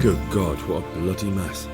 Good God, what a bloody mess.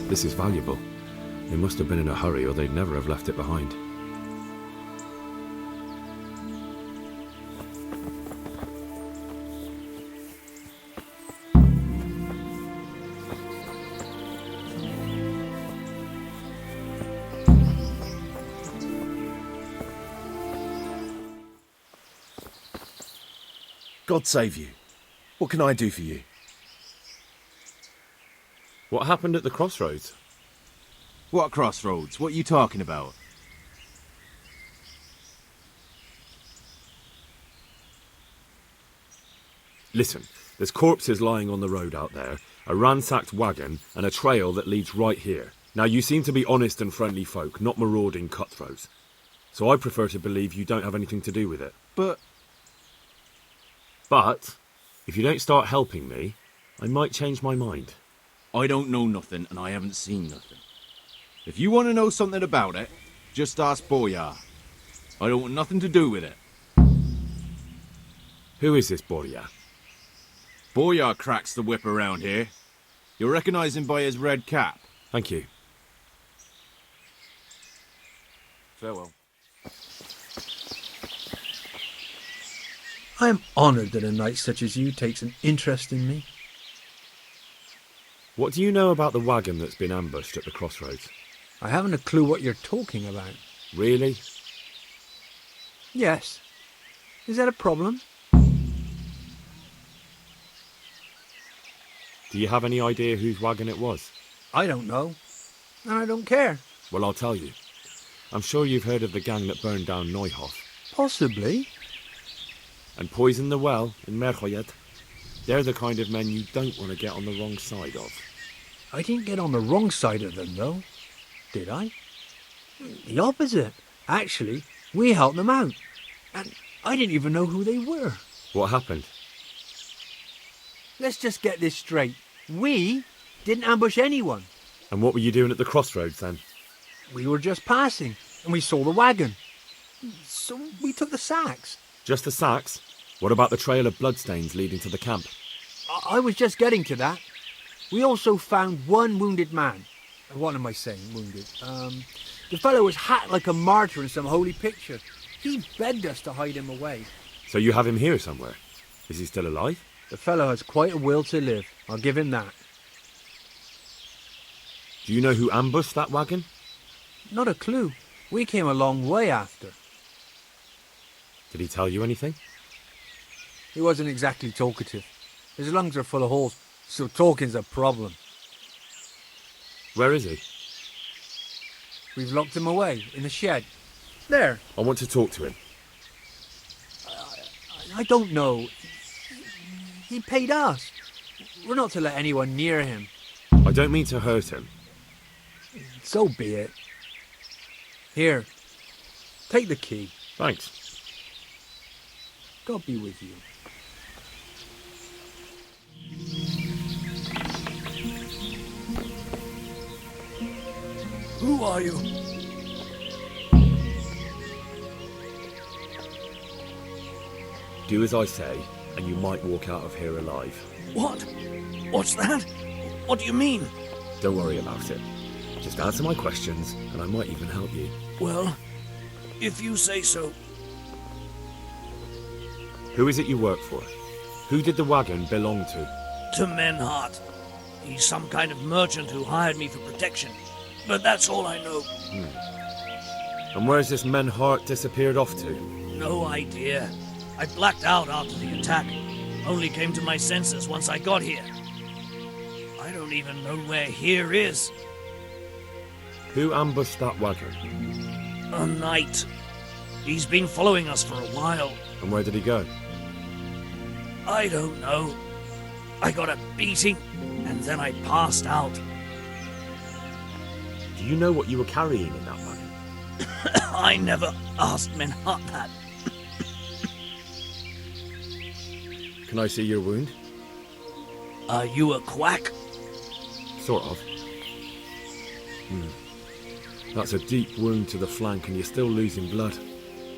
This is valuable. They must have been in a hurry or they'd never have left it behind. God save you. What can I do for you? What happened at the crossroads? What crossroads? What are you talking about? Listen, there's corpses lying on the road out there, a ransacked wagon, and a trail that leads right here. Now, you seem to be honest and friendly folk, not marauding cutthroats. So I prefer to believe you don't have anything to do with it. But, if you don't start helping me, I might change my mind. I don't know nothing and I haven't seen nothing. If you want to know something about it, just ask Boyar. I don't want nothing to do with it. Who is this Boyar? Boyar cracks the whip around here. You'll recognize him by his red cap. Thank you. Farewell. I am honoured that a knight such as you takes an interest in me. What do you know about the wagon that's been ambushed at the crossroads? I haven't a clue what you're talking about. Really? Yes. Is that a problem? Do you have any idea whose wagon it was? I don't know. And I don't care. Well, I'll tell you. I'm sure you've heard of the gang that burned down Neuhof Possibly. and poisoned the well in Merchoyed. They're the kind of men you don't want to get on the wrong side of. I didn't get on the wrong side of them, though. Did I? The opposite. Actually, we helped them out. And I didn't even know who they were. What happened? Let's just get this straight. We didn't ambush anyone. And what were you doing at the crossroads then? We were just passing, and we saw the wagon. So we took the sacks. Just the sacks? What about the trail of bloodstains leading to the camp? I was just getting to that. We also found one wounded man. What am I saying, wounded? The fellow was hacked like a martyr in some holy picture. He begged us to hide him away. So you have him here somewhere? Is he still alive? The fellow has quite a will to live. I'll give him that. Do you know who ambushed that wagon? Not a clue. We came a long way after. Did he tell you anything? He wasn't exactly talkative. His lungs are full of holes, so talking's a problem. Where is he? We've locked him away, in the shed. There. I want to talk to him. I don't know. He paid us. We're not to let anyone near him. I don't mean to hurt him. So be it. Here. Take the key. Thanks. God be with you. Who are you? Do as I say, and you might walk out of here alive. What? What's that? What do you mean? Don't worry about it. Just answer my questions, and I might even help you. Well, if you say so. Who is it you work for? Who did the wagon belong to? To Menhart. He's some kind of merchant who hired me for protection. But that's all I know. And where's this Menhart disappeared off to? No idea. I blacked out after the attack. Only came to my senses once I got here. I don't even know where here is. Who ambushed that wagon? A knight. He's been following us for a while. And where did he go? I don't know. I got a beating, and then I passed out. Do you know what you were carrying in that wagon? I never asked Minhart that. Can I see your wound? Are you a quack? Sort of. That's a deep wound to the flank and you're still losing blood.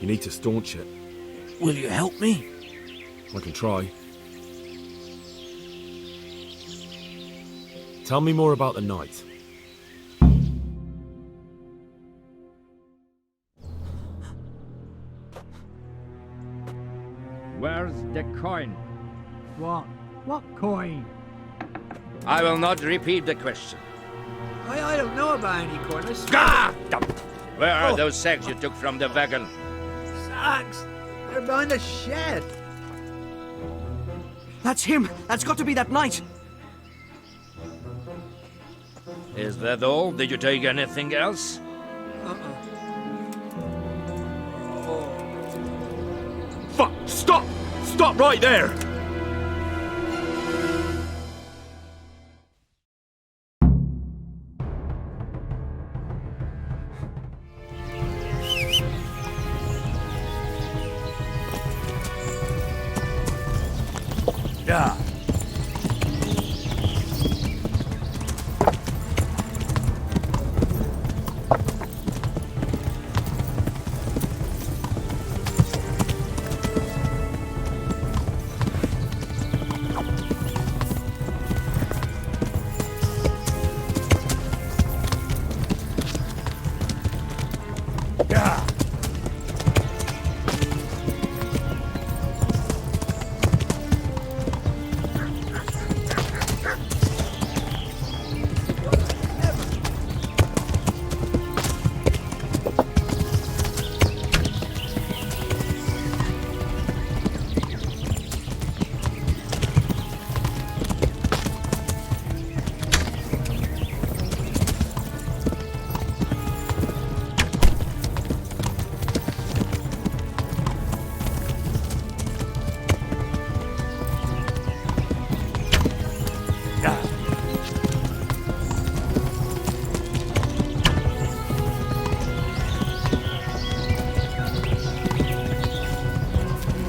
You need to staunch it. Will you help me? I can try. Tell me more about the knight. Where's the coin? What? What coin? I will not repeat the question. I don't know about any coin. I swear. Ah! Where are those sacks you took from the wagon? Sacks! They're behind the shed. That's him! That's got to be that knight! Is that all? Did you take anything else? Fuck! Stop! Stop right there! Yeah.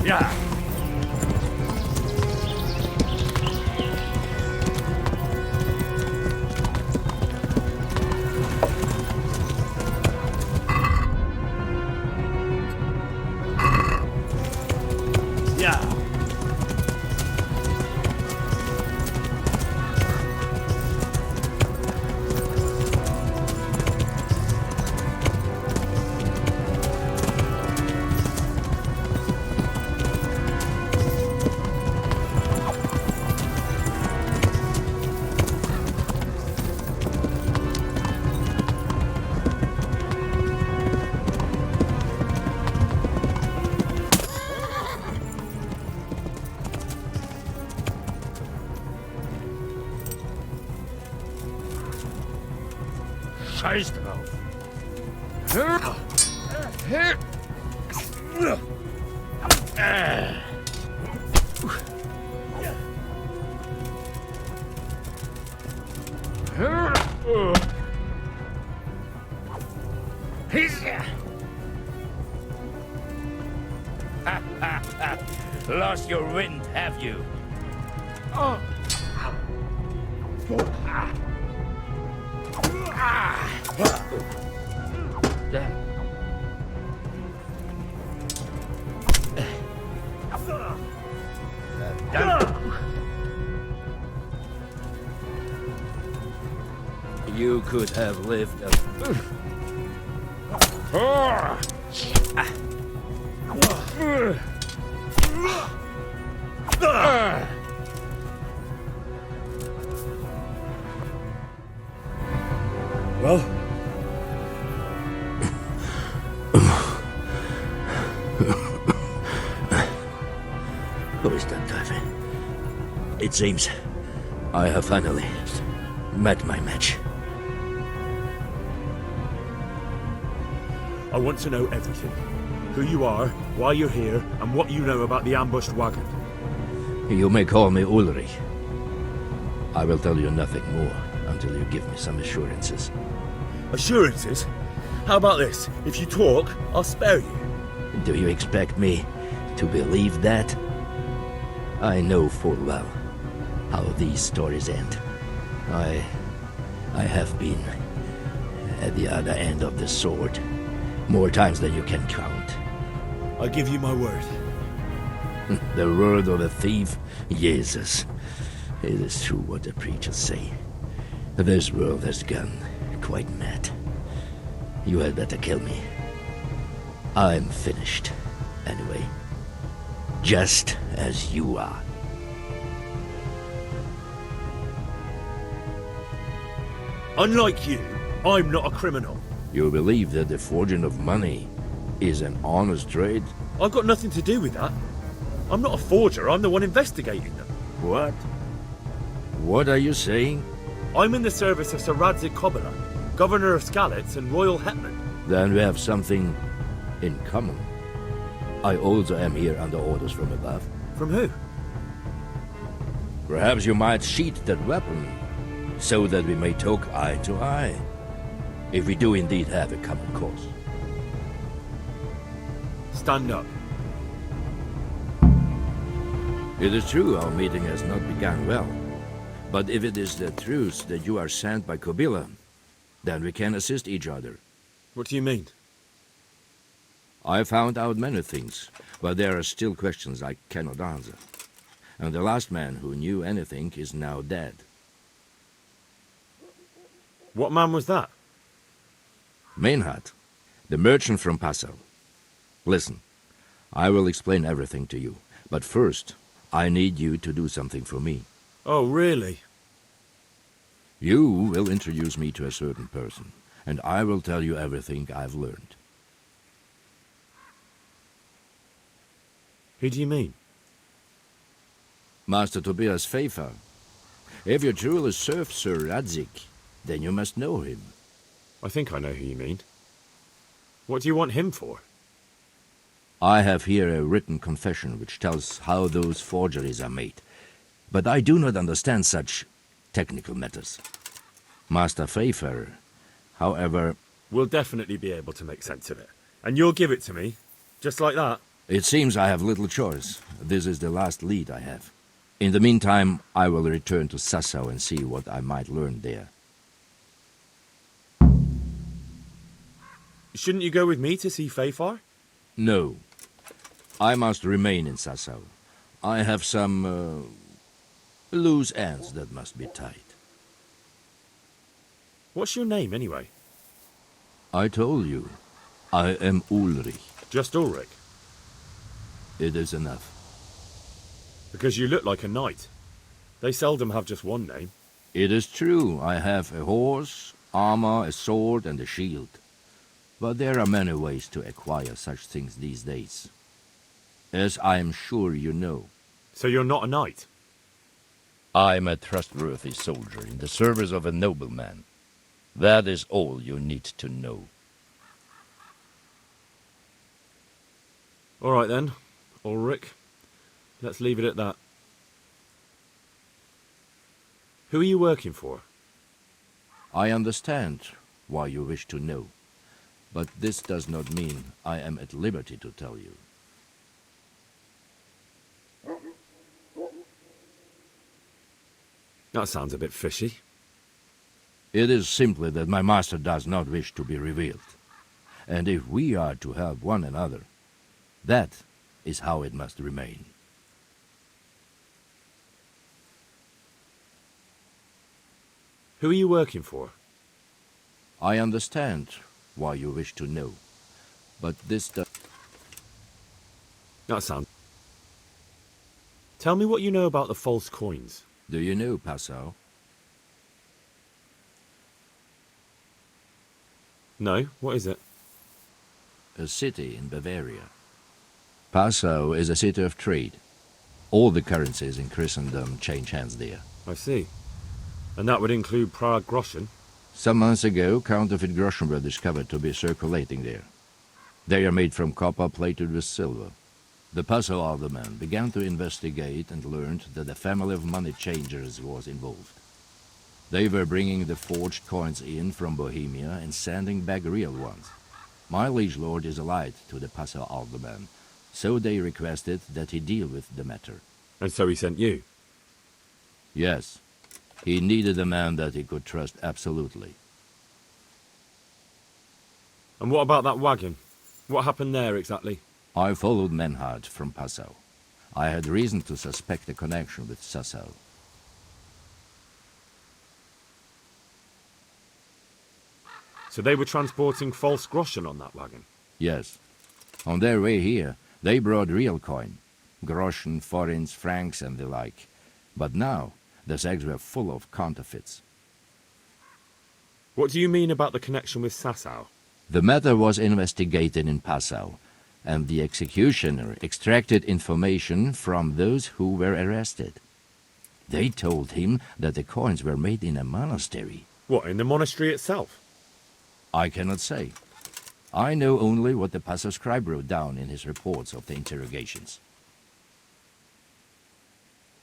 Yeah. Yeah. Scheiß drauf. Lost your wind, have you? You could have lived a... Well? Who is that, David? It seems I have finally met my match. I want to know everything. Who you are, why you're here, and what you know about the ambushed wagon. You may call me Ulrich. I will tell you nothing more until you give me some assurances. Assurances? How about this? If you talk, I'll spare you. Do you expect me to believe that? I know full well how these stories end. I have been at the other end of the sword more times than you can count. I give you my word. The word of a thief? Jesus. It is true what the preachers say. This world has gone quite mad. You had better kill me. I'm finished, anyway. Just as you are. Unlike you, I'm not a criminal. You believe that the forging of money is an honest trade? I've got nothing to do with that. I'm not a forger, I'm the one investigating them. What? What are you saying? I'm in the service of Sir Radzik Kobyla, Governor of Skalitz and Royal Hetman. Then we have something in common. I also am here under orders from above. From who? Perhaps you might sheath that weapon, so that we may talk eye to eye, if we do indeed have a common cause. Stand up. It is true our meeting has not begun well, but if it is the truth that you are sent by Kobyla, then we can assist each other. What do you mean? I found out many things, but there are still questions I cannot answer. And the last man who knew anything is now dead. What man was that? Meinhard, the merchant from Passau. Listen, I will explain everything to you, but first, I need you to do something for me. Oh, really? You will introduce me to a certain person, and I will tell you everything I've learned. Who do you mean? Master Tobias Pfeiffer. If you truly serve Sir Radzik, then you must know him. I think I know who you mean. What do you want him for? I have here a written confession which tells how those forgeries are made, but I do not understand such technical matters. Master Pfeiffer, however... We'll definitely be able to make sense of it. And you'll give it to me, just like that? It seems I have little choice. This is the last lead I have. In the meantime, I will return to Sassau and see what I might learn there. Shouldn't you go with me to see Pfeiffer? No. I must remain in Sassau. I have some, loose ends that must be tied. What's your name, anyway? I told you. I am Ulrich. Just Ulrich? It is enough. Because you look like a knight. They seldom have just one name. It is true, I have a horse, armor, a sword, and a shield. But there are many ways to acquire such things these days. As I am sure you know. So you're not a knight? I'm a trustworthy soldier in the service of a nobleman. That is all you need to know. All right then, Ulrich. Let's leave it at that. Who are you working for? I understand why you wish to know, but this does not mean I am at liberty to tell you. That sounds a bit fishy. It is simply that my master does not wish to be revealed. And if we are to help one another, that is how it must remain. Who are you working for? I understand why you wish to know, but this does... That sounds... Tell me what you know about the false coins. Do you know Passau? No, what is it? A city in Bavaria. Passau is a city of trade. All the currencies in Christendom change hands there. I see. And that would include Prague Groschen? Some months ago, counterfeit groschen were discovered to be circulating there. They are made from copper plated with silver. The puzzle alderman began to investigate and learned that a family of money changers was involved. They were bringing the forged coins in from Bohemia and sending back real ones. My liege lord is allied to the puzzle alderman, so they requested that he deal with the matter. And so he sent you? Yes. He needed a man that he could trust absolutely. And what about that wagon? What happened there exactly? I followed Menhard from Passau. I had reason to suspect a connection with Sassau. So they were transporting false groschen on that wagon? Yes. On their way here, they brought real coin. Groschen, forints, francs, and the like. But now, the sacks were full of counterfeits. What do you mean about the connection with Sassau? The matter was investigated in Passau, and the executioner extracted information from those who were arrested. They told him that the coins were made in a monastery. What, in the monastery itself? I cannot say. I know only what the Passau scribe wrote down in his reports of the interrogations.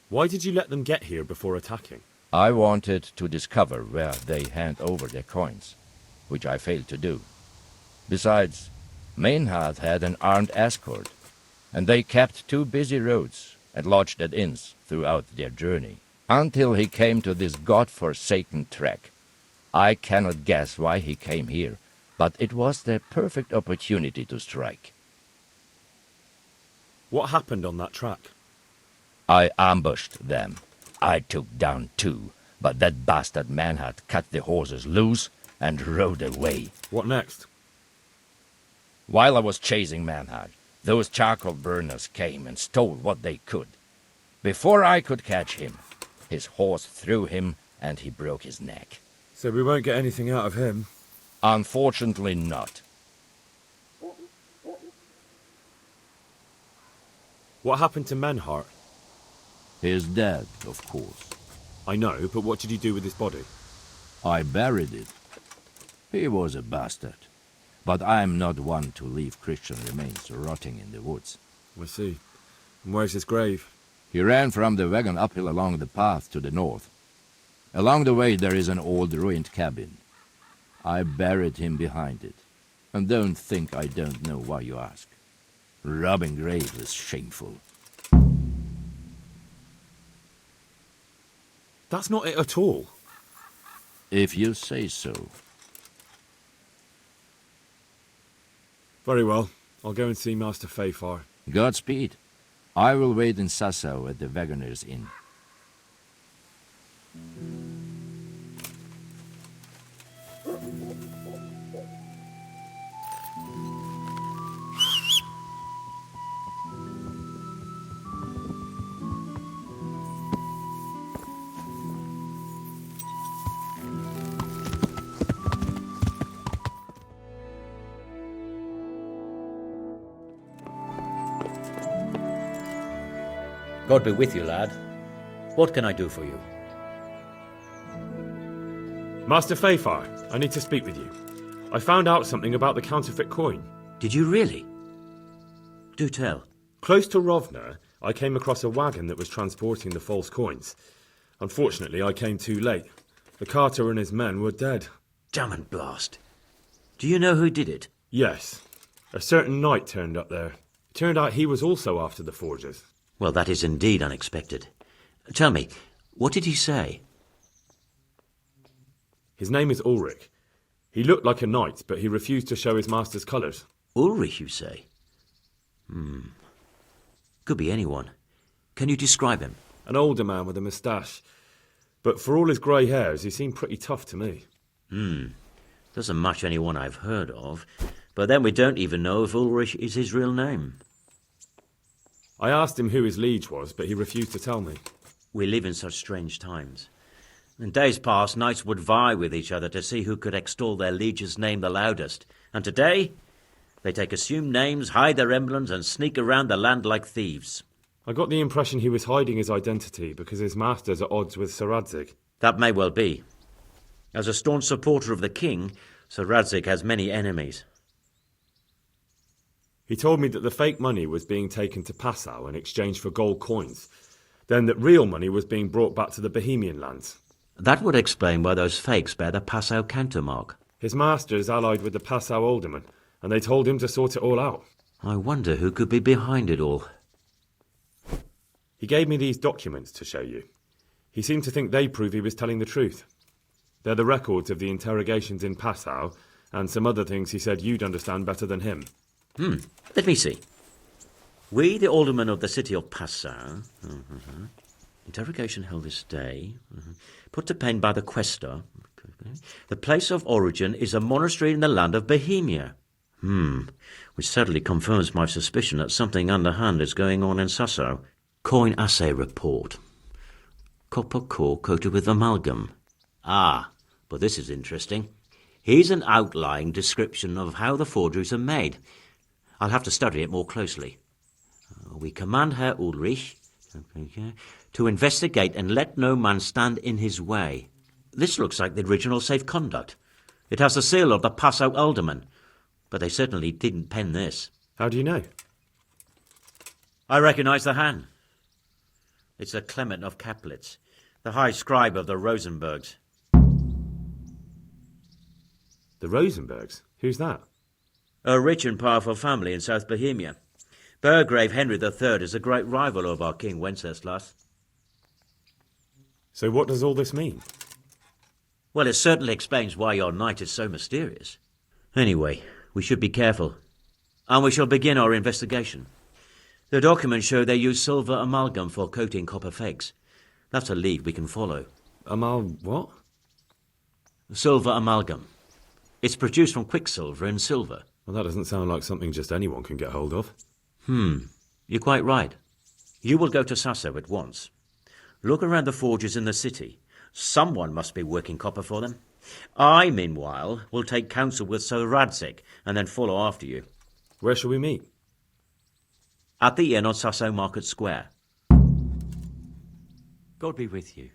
Why did you let them get here before attacking? I wanted to discover where they hand over their coins, which I failed to do. Besides, Meinhard had an armed escort, and they kept 2 busy roads and lodged at inns throughout their journey, until he came to this god-forsaken track. I cannot guess why he came here, but it was the perfect opportunity to strike. What happened on that track? I ambushed them. I took down 2, but that bastard Manhart cut the horses loose and rode away. What next? While I was chasing Manhart, those charcoal burners came and stole what they could. Before I could catch him, his horse threw him and he broke his neck. So we won't get anything out of him? Unfortunately not. What happened to Menhart? He is dead, of course. I know, but what did you do with his body? I buried it. He was a bastard. But I am not one to leave Christian remains rotting in the woods. I see. And where's his grave? He ran from the wagon uphill along the path to the north. Along the way there is an old ruined cabin. I buried him behind it. And don't think I don't know why you ask. Robbing graves is shameful. That's not it at all. If you say so. Very well. I'll go and see Master Fayfar. Godspeed. I will wait in Sassau at the Wagoner's Inn. God be with you, lad. What can I do for you? Master Fayfar, I need to speak with you. I found out something about the counterfeit coin. Did you really? Do tell. Close to Rovna, I came across a wagon that was transporting the false coins. Unfortunately, I came too late. The carter and his men were dead. Damn and blast. Do you know who did it? Yes. A certain knight turned up there. It turned out he was also after the forgers. Well, that is indeed unexpected. Tell me, what did he say? His name is Ulrich. He looked like a knight, but he refused to show his master's colours. Ulrich, you say? Could be anyone. Can you describe him? An older man with a moustache. But for all his grey hairs, he seemed pretty tough to me. Doesn't match anyone I've heard of. But then we don't even know if Ulrich is his real name. I asked him who his liege was, but he refused to tell me. We live in such strange times. In days past, knights would vie with each other to see who could extol their liege's name the loudest. And today, they take assumed names, hide their emblems, and sneak around the land like thieves. I got the impression he was hiding his identity because his master's at odds with Sir Radzig. That may well be. As a staunch supporter of the king, Sir Radzig has many enemies. He told me that the fake money was being taken to Passau in exchange for gold coins, then that real money was being brought back to the Bohemian lands. That would explain why those fakes bear the Passau countermark. His master is allied with the Passau alderman, and they told him to sort it all out. I wonder who could be behind it all. He gave me these documents to show you. He seemed to think they prove he was telling the truth. They're the records of the interrogations in Passau, and some other things he said you'd understand better than him. Let me see. We, the aldermen of the city of Passau, interrogation held this day, put to pen by the questor. The place of origin is a monastery in the land of Bohemia. Which certainly confirms my suspicion that something underhand is going on in Sasso. Coin assay report. Copper core coated with amalgam. Ah, but this is interesting. Here's an outline description of how the forgeries are made. I'll have to study it more closely. We command Herr Ulrich to investigate and let no man stand in his way. This looks like the original safe conduct. It has the seal of the Passau alderman, but they certainly didn't pen this. How do you know? I recognise the hand. It's a Clement of Kaplitz, the high scribe of the Rosenbergs. The Rosenbergs? Who's that? A rich and powerful family in South Bohemia. Burgrave Henry III is a great rival of our King Wenceslas. So what does all this mean? Well, it certainly explains why your knight is so mysterious. Anyway, we should be careful. And we shall begin our investigation. The documents show they use silver amalgam for coating copper fakes. That's a lead we can follow. What? Silver amalgam. It's produced from quicksilver and silver. Well, that doesn't sound like something just anyone can get hold of. You're quite right. You will go to Sasso at once. Look around the forges in the city. Someone must be working copper for them. I, meanwhile, will take counsel with Sir Radzig and then follow after you. Where shall we meet? At the inn on Sasso Market Square. God be with you.